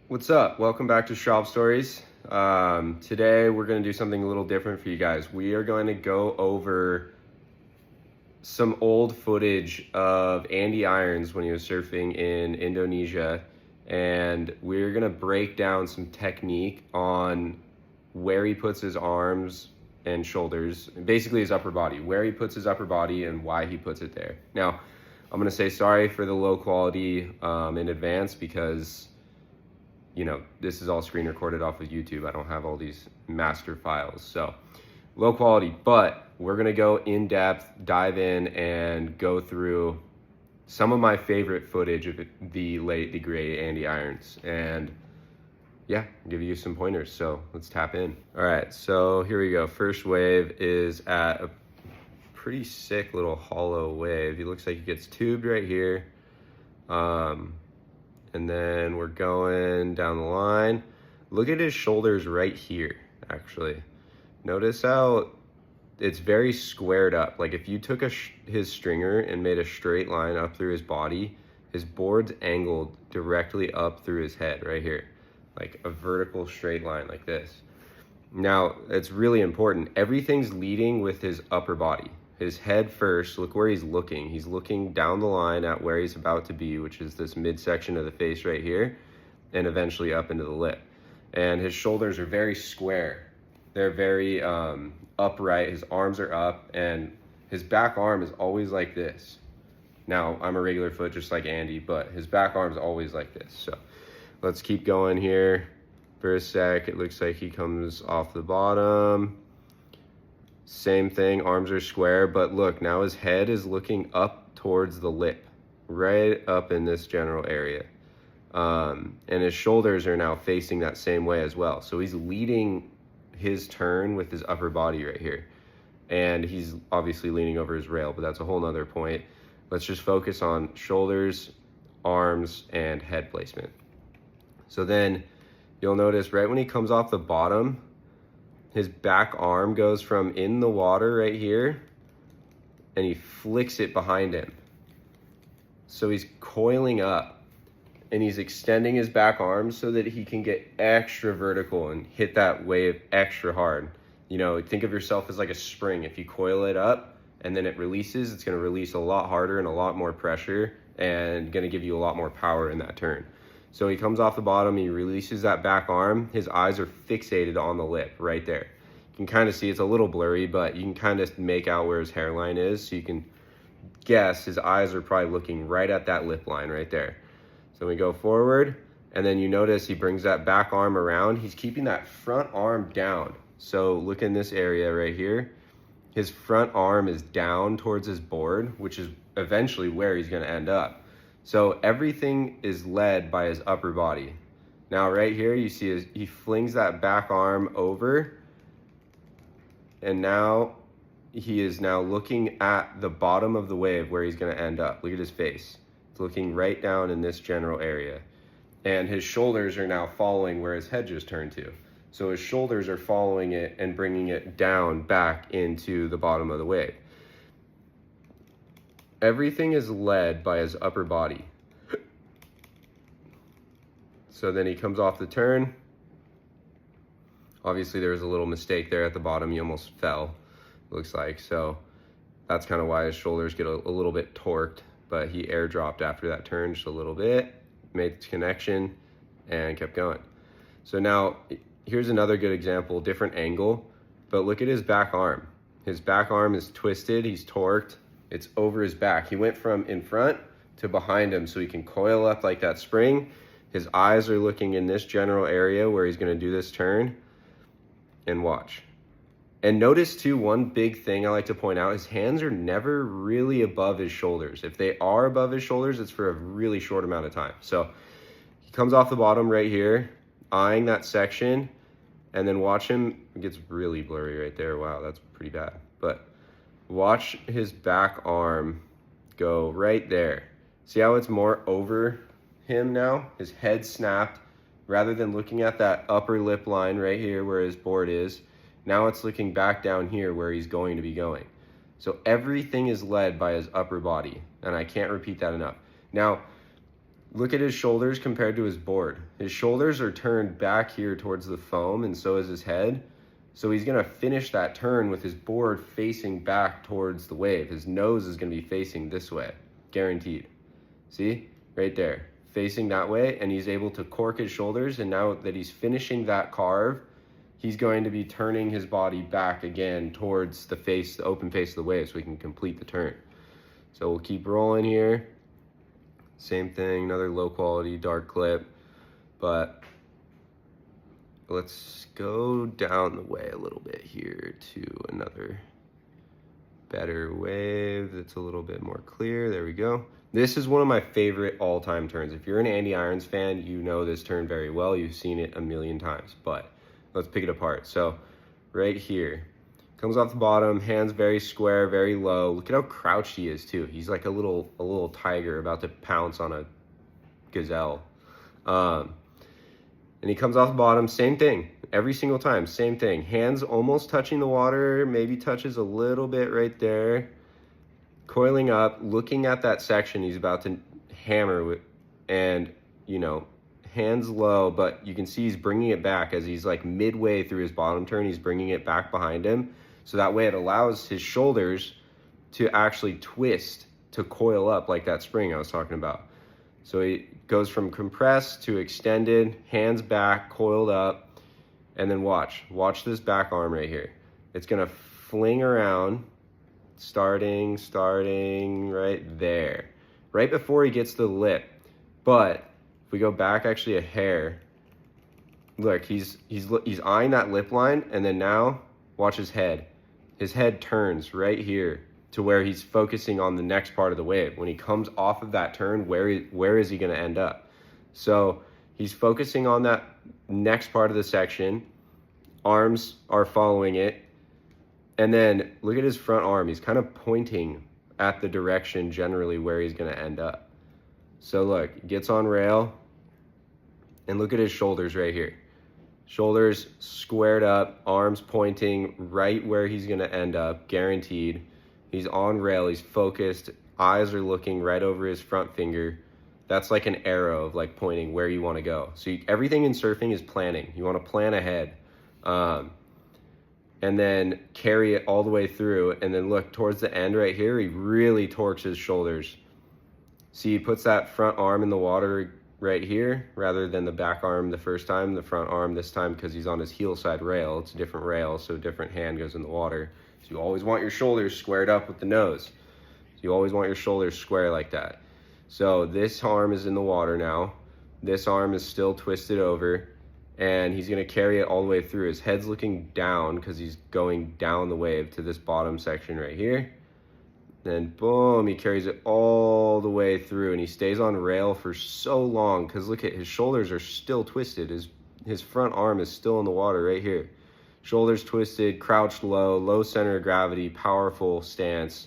What's up? Welcome back to Shralp Stories. Today we're going to do something a little different for you guys. We are going to go over some old footage of Andy Irons when he was surfing in Indonesia, and we're going to break down some technique on where he puts his arms and shoulders, basically his upper body, where he puts his upper body and why he puts it there. Now, I'm going to say sorry for the low quality in advance because this is all screen recorded off of YouTube. I don't have all these master files, so low quality, but we're gonna go in depth, dive in, and go through some of my favorite footage of the great Andy Irons, and yeah, give you some pointers. So let's tap in. All right, so here we go. First wave is at a pretty sick little hollow wave. He looks like he gets tubed right here. And then we're going down the line. Look at his shoulders right here, actually. Notice how it's very squared up. Like if you took his stringer and made a straight line up through his body, his board's angled directly up through his head right here. Like a vertical straight line like this. Now, it's really important. Everything's leading with his upper body. His head first, look where he's looking. He's looking down the line at where he's about to be, which is this midsection of the face right here, and eventually up into the lip. And his shoulders are very square. They're very upright. His arms are up, and his back arm is always like this. Now, I'm a regular foot just like Andy, but his back arm is always like this. So let's keep going here for a sec. It looks like he comes off the bottom. Same thing, arms are square, but look, now his head is looking up towards the lip, right up in this general area. And his shoulders are now facing that same way as well. So he's leading his turn with his upper body right here. And he's obviously leaning over his rail, but that's a whole nother point. Let's just focus on shoulders, arms, and head placement. So then you'll notice right when he comes off the bottom, his back arm goes from in the water right here, and he flicks it behind him. So he's coiling up, and he's extending his back arm so that he can get extra vertical and hit that wave extra hard. Think of yourself as like a spring. If you coil it up and then it releases, it's gonna release a lot harder and a lot more pressure and gonna give you a lot more power in that turn. So he comes off the bottom, he releases that back arm, his eyes are fixated on the lip right there. You can kind of see, it's a little blurry, but you can kind of make out where his hairline is, so you can guess his eyes are probably looking right at that lip line right there. So we go forward, and then you notice he brings that back arm around. He's keeping that front arm down. So look in this area right here. His front arm is down towards his board, which is eventually where he's gonna end up. So everything is led by his upper body. Now right here, you see he flings that back arm over, and now he is now looking at the bottom of the wave where he's gonna end up. Look at his face. It's looking right down in this general area. And his shoulders are now following where his head just turned to. So his shoulders are following it and bringing it down back into the bottom of the wave. Everything is led by his upper body. So then he comes off the turn. Obviously there was a little mistake there at the bottom. He almost fell, looks like. So that's kind of why his shoulders get a little bit torqued, but he airdropped after that turn just a little bit, made its connection, and kept going. So now here's another good example, different angle, but look at his back arm. His back arm is twisted, he's torqued. It's over his back. He went from in front to behind him so he can coil up like that spring. His eyes are looking in this general area where he's gonna do this turn, and watch. And notice too, one big thing I like to point out, his hands are never really above his shoulders. If they are above his shoulders, it's for a really short amount of time. So he comes off the bottom right here, eyeing that section, and then watch him, it gets really blurry right there. Wow, that's pretty bad. But watch his back arm go right there. See how it's more over him now? His head snapped. Rather than looking at that upper lip line right here where his board is, now it's looking back down here where he's going to be going. So everything is led by his upper body, and I can't repeat that enough. Now, Look at his shoulders compared to his board. His shoulders are turned back here towards the foam, and so is his head. So he's gonna finish that turn with his board facing back towards the wave. His nose is gonna be facing this way, guaranteed. See, right there, facing that way, and he's able to cork his shoulders, and now that he's finishing that carve, he's going to be turning his body back again towards the face, the open face of the wave, so we can complete the turn. So we'll keep rolling here. Same thing, another low quality dark clip, but let's go down the way a little bit here to another better wave that's a little bit more clear. There we go. This is one of my favorite all-time turns. If you're an Andy Irons fan, you know this turn very well. You've seen it a million times, but let's pick it apart. So right here, comes off the bottom, hands very square, very low. Look at how crouched he is too. He's like a little tiger about to pounce on a gazelle. And he comes off the bottom, same thing, every single time, same thing. Hands almost touching the water, maybe touches a little bit right there. Coiling up, looking at that section he's about to hammer with, and, you know, hands low, but you can see he's bringing it back as he's like midway through his bottom turn. He's bringing it back behind him. So that way it allows his shoulders to actually twist, to coil up like that spring I was talking about. So he goes from compressed to extended, hands back, coiled up, and then watch this back arm right here. It's gonna fling around, starting right there, right before he gets to the lip. But if we go back actually a hair, look, he's eyeing that lip line, and then now watch his head. His head turns right here to where he's focusing on the next part of the wave. When he comes off of that turn, where is he going to end up? So he's focusing on that next part of the section. Arms are following it. And then look at his front arm. He's kind of pointing at the direction generally where he's going to end up. So look, he gets on rail, and look at his shoulders right here. Shoulders squared up, arms pointing right where he's going to end up, guaranteed. He's on rail, he's focused, eyes are looking right over his front finger. That's like an arrow of like pointing where you want to go. So everything in surfing is planning. You want to plan ahead. And then carry it all the way through. And then look, towards the end right here, he really torques his shoulders. See, he puts that front arm in the water right here rather than the back arm the first time, the front arm this time because he's on his heel side rail. It's a different rail, so a different hand goes in the water. So you always want your shoulders squared up with the nose. So you always want your shoulders square like that. So this arm is in the water now. This arm is still twisted over, and he's going to carry it all the way through. His head's looking down because he's going down the wave to this bottom section right here. Then boom, he carries it all the way through, and he stays on rail for so long because look at his shoulders are still twisted. His front arm is still in the water right here. Shoulders twisted, crouched low, low center of gravity, powerful stance.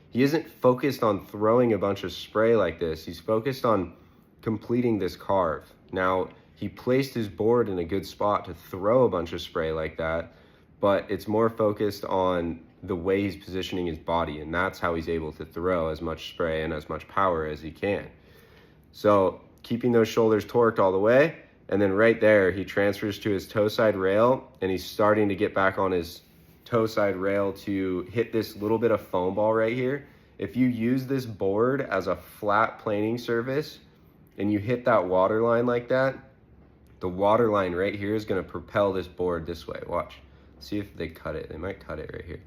He isn't focused on throwing a bunch of spray like this. He's focused on completing this carve. Now, he placed his board in a good spot to throw a bunch of spray like that, but it's more focused on the way he's positioning his body, and that's how he's able to throw as much spray and as much power as he can. So keeping those shoulders torqued all the way, and then right there he transfers to his toe side rail, and he's starting to get back on his toe side rail to hit this little bit of foam ball right here. If you use this board as a flat planing surface and you hit that water line like that, the water line right here is going to propel this board this way. Watch. See if they cut it. They might cut it right here.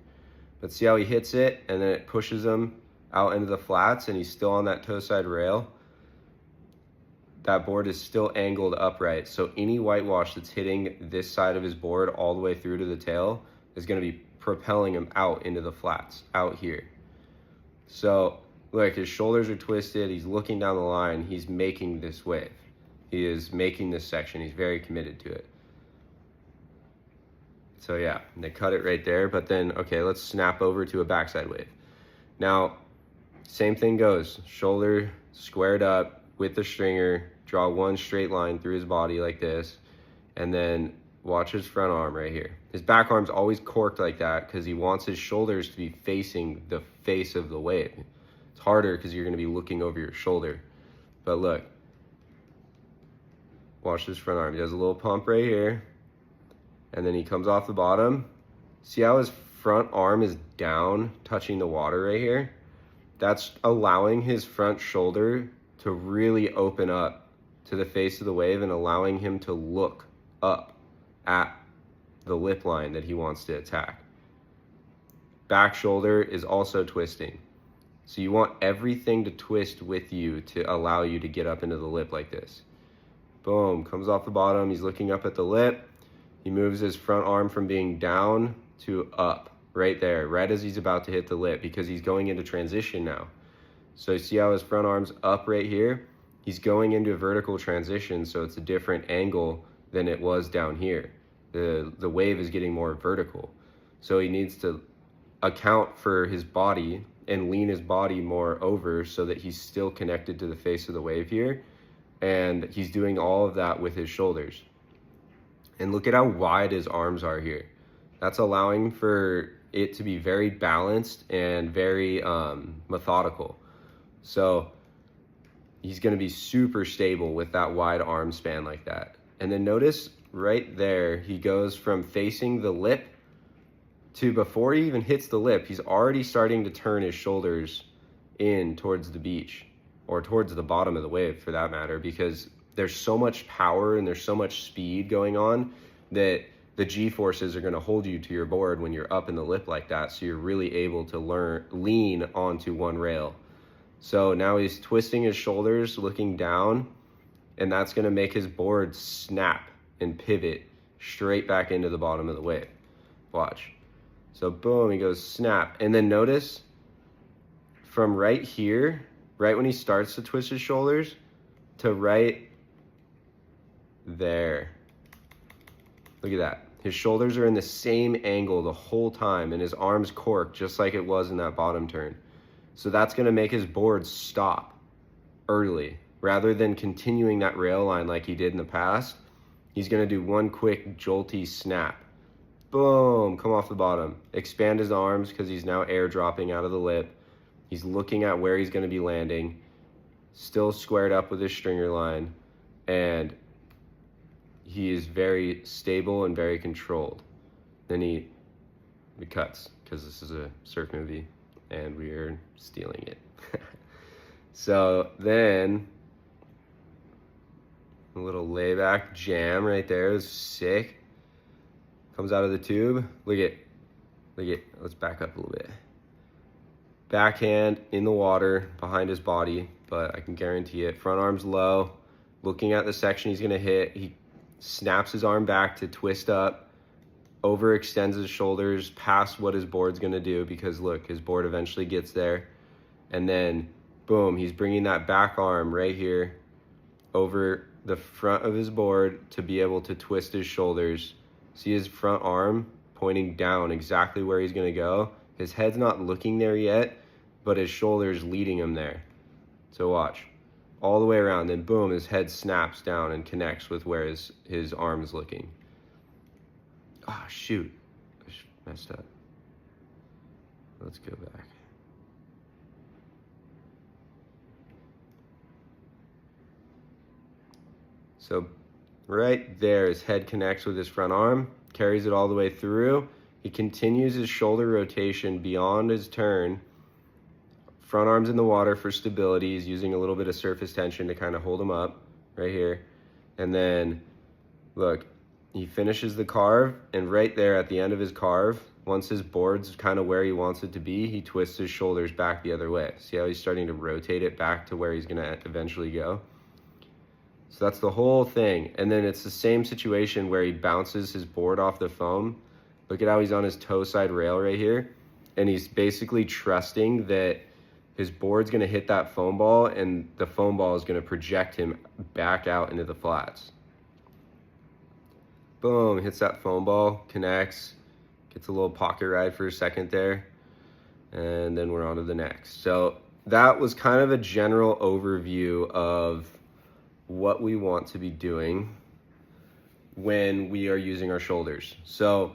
But see how he hits it, and then it pushes him out into the flats, and he's still on that toe side rail. That board is still angled upright, so any whitewash that's hitting this side of his board all the way through to the tail is going to be propelling him out into the flats, out here. So look, his shoulders are twisted, he's looking down the line, he's making this wave. He is making this section, he's very committed to it. So yeah, they cut it right there, but then, okay, let's snap over to a backside wave. Now, same thing goes, shoulder squared up with the stringer, draw one straight line through his body like this, and then watch his front arm right here. His back arm's always corked like that because he wants his shoulders to be facing the face of the wave. It's harder because you're gonna be looking over your shoulder. But look, Watch this front arm. He does a little pump right here. And then he comes off the bottom. See how his front arm is down, touching the water right here? That's allowing his front shoulder to really open up to the face of the wave and allowing him to look up at the lip line that he wants to attack. Back shoulder is also twisting. So you want everything to twist with you to allow you to get up into the lip like this. Boom, comes off the bottom. He's looking up at the lip. He moves his front arm from being down to up, right there, right as he's about to hit the lip, because he's going into transition now. So you see how his front arm's up right here? He's going into a vertical transition, so it's a different angle than it was down here. The wave is getting more vertical. So he needs to account for his body and lean his body more over so that he's still connected to the face of the wave here. And he's doing all of that with his shoulders. And look at how wide his arms are here. That's allowing for it to be very balanced and very methodical. So he's going to be super stable with that wide arm span like that. And then notice right there, he goes from facing the lip to, before he even hits the lip, he's already starting to turn his shoulders in towards the beach, or towards the bottom of the wave for that matter, because there's so much power and there's so much speed going on that the G-forces are going to hold you to your board when you're up in the lip like that, so you're really able to lean onto one rail. So now he's twisting his shoulders, looking down, and that's going to make his board snap and pivot straight back into the bottom of the wave. Watch. So boom, he goes snap. And then notice from right here, right when he starts to twist his shoulders, to right there. Look at that. His shoulders are in the same angle the whole time, and his arms cork just like it was in that bottom turn. So that's going to make his board stop early. Rather than continuing that rail line like he did in the past, he's going to do one quick jolty snap. Boom, come off the bottom. Expand his arms because he's now airdropping out of the lip. He's looking at where he's going to be landing. Still squared up with his stringer line. And he is very stable and very controlled. Then he cuts, because this is a surf movie and we are stealing it. So then a little layback jam right there is sick. Comes out of the tube. Look at, let's back up a little bit. Backhand in the water behind his body, but I can guarantee it. Front arm's low, looking at the section he's gonna hit. He snaps his arm back to twist up, overextends his shoulders past what his board's gonna do, because look, his board eventually gets there. And then boom, he's bringing that back arm right here over the front of his board to be able to twist his shoulders. See his front arm pointing down exactly where he's gonna go. His head's not looking there yet, but his shoulder's leading him there. So watch. All the way around, then boom, his head snaps down and connects with where his arm is looking. Ah, oh, shoot. I messed up. Let's go back. So right there, his head connects with his front arm, carries it all the way through. He continues his shoulder rotation beyond his turn. Front arm's in the water for stability. He's using a little bit of surface tension to kind of hold him up right here. And then, look, he finishes the carve, and right there at the end of his carve, once his board's kind of where he wants it to be, he twists his shoulders back the other way. See how he's starting to rotate it back to where he's going to eventually go? So that's the whole thing. And then it's the same situation where he bounces his board off the foam. Look at how he's on his toe side rail right here. And he's basically trusting that his board's going to hit that foam ball, and the foam ball is going to project him back out into the flats. Boom, hits that foam ball, connects, gets a little pocket ride for a second there, and then we're on to the next. So that was kind of a general overview of what we want to be doing when we are using our shoulders. So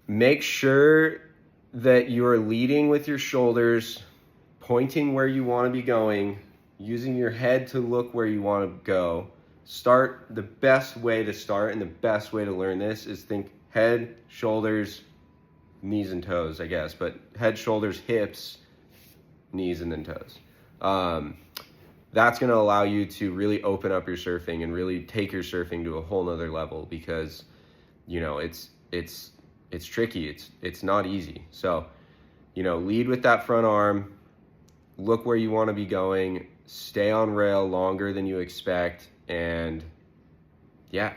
make sure that you are leading with your shoulders, pointing where you want to be going, using your head to look where you want to go, the best way to start and the best way to learn this is think head, shoulders, knees and toes, I guess, but head, shoulders, hips, knees, and then toes. That's going to allow you to really open up your surfing and really take your surfing to a whole nother level, because, you know, it's tricky. It's not easy. So, you know, lead with that front arm, look where you want to be going, stay on rail longer than you expect, and yeah,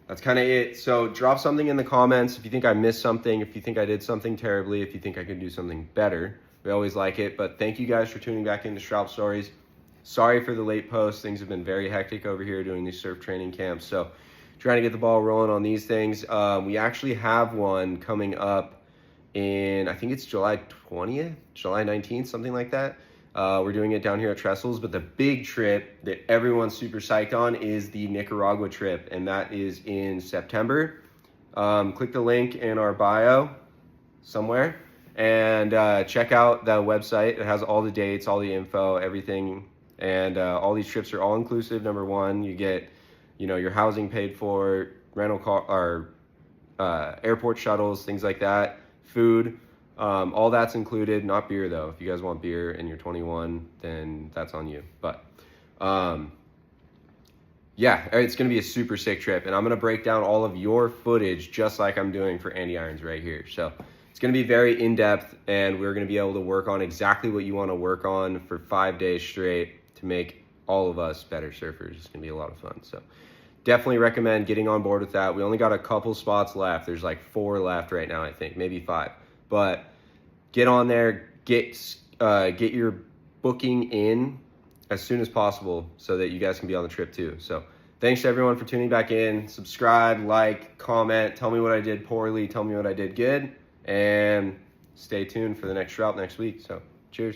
that's kind of it. So drop something in the comments if you think I missed something, if you think I did something terribly, if you think I could do something better. We always like it. But thank you guys for tuning back into Shralp Stories. Sorry for the late post. Things have been very hectic over here doing these surf training camps, so trying to get the ball rolling on these things. We actually have one coming up in, I think it's July 20th, July 19th, something like that. We're doing it down here at Trestles, but the big trip that everyone's super psyched on is the Nicaragua trip, and that is in September. Click the link in our bio somewhere and check out the website. It has all the dates, all the info, everything, and all these trips are all inclusive. Number one, you get, you know, your housing paid for, rental car or airport shuttles, things like that, food. All that's included, not beer though. If you guys want beer and you're 21, then that's on you. But yeah, it's going to be a super sick trip, and I'm going to break down all of your footage just like I'm doing for Andy Irons right here. So it's going to be very in-depth, and we're going to be able to work on exactly what you want to work on for 5 days straight to make all of us better surfers. It's going to be a lot of fun. So definitely recommend getting on board with that. We only got a couple spots left. There's like 4 left right now, I think, maybe 5. But get on there, get your booking in as soon as possible so that you guys can be on the trip too. So thanks to everyone for tuning back in. Subscribe, like, comment, tell me what I did poorly, tell me what I did good, and stay tuned for the next Shralp next week. So cheers.